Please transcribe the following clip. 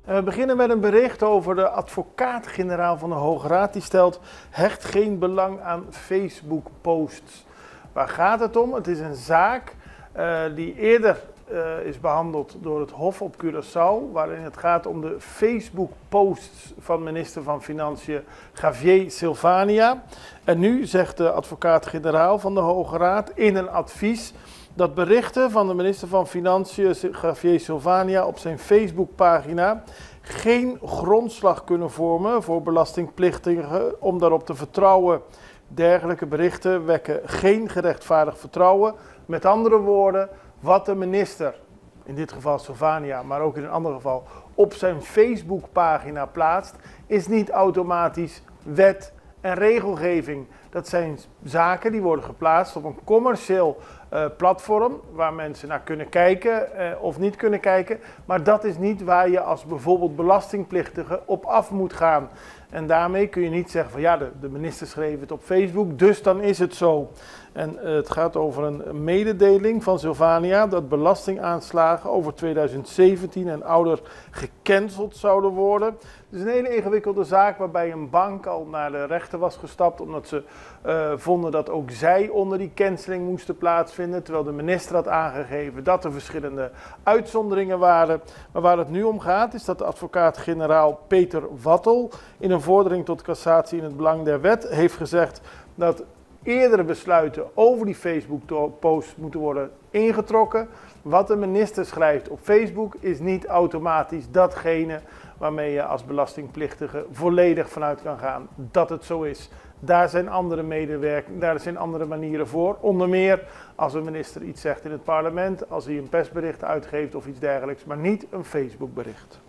We beginnen met een bericht over de advocaat-generaal van de Hoge Raad. Die stelt: hecht geen belang aan Facebook-posts. Waar gaat het om? Het is een zaak die eerder is behandeld door het Hof op Curaçao, waarin het gaat om de Facebook-posts van minister van Financiën Javier Silvania. En nu zegt de advocaat-generaal van de Hoge Raad in een advies dat berichten van de minister van Financiën Javier Silvania op zijn Facebookpagina geen grondslag kunnen vormen voor belastingplichtigen om daarop te vertrouwen. Dergelijke berichten wekken geen gerechtvaardigd vertrouwen. Met andere woorden, wat de minister, in dit geval Silvania, maar ook in een ander geval, op zijn Facebookpagina plaatst, is niet automatisch wet en regelgeving. Dat zijn zaken die worden geplaatst op een commercieel platform waar mensen naar kunnen kijken of niet kunnen kijken. Maar dat is niet waar je als bijvoorbeeld belastingplichtige op af moet gaan. En daarmee kun je niet zeggen van ja, de minister schreef het op Facebook, dus dan is het zo. En het gaat over een mededeling van Silvania dat belastingaanslagen over 2017 en ouder gecanceld zouden worden. Het is een hele ingewikkelde zaak waarbij een bank al naar de rechter was gestapt omdat ze vonden dat ook zij onder die canceling moesten plaatsvinden. Terwijl de minister had aangegeven dat er verschillende uitzonderingen waren. Maar waar het nu om gaat is dat de advocaat-generaal Peter Wattel in een vordering tot cassatie in het belang der wet heeft gezegd dat eerdere besluiten over die Facebook-post moeten worden ingetrokken. Wat de minister schrijft op Facebook is niet automatisch datgene waarmee je als belastingplichtige volledig vanuit kan gaan dat het zo is. Daar zijn andere manieren voor. Onder meer als een minister iets zegt in het parlement, als hij een persbericht uitgeeft of iets dergelijks, maar niet een Facebook-bericht.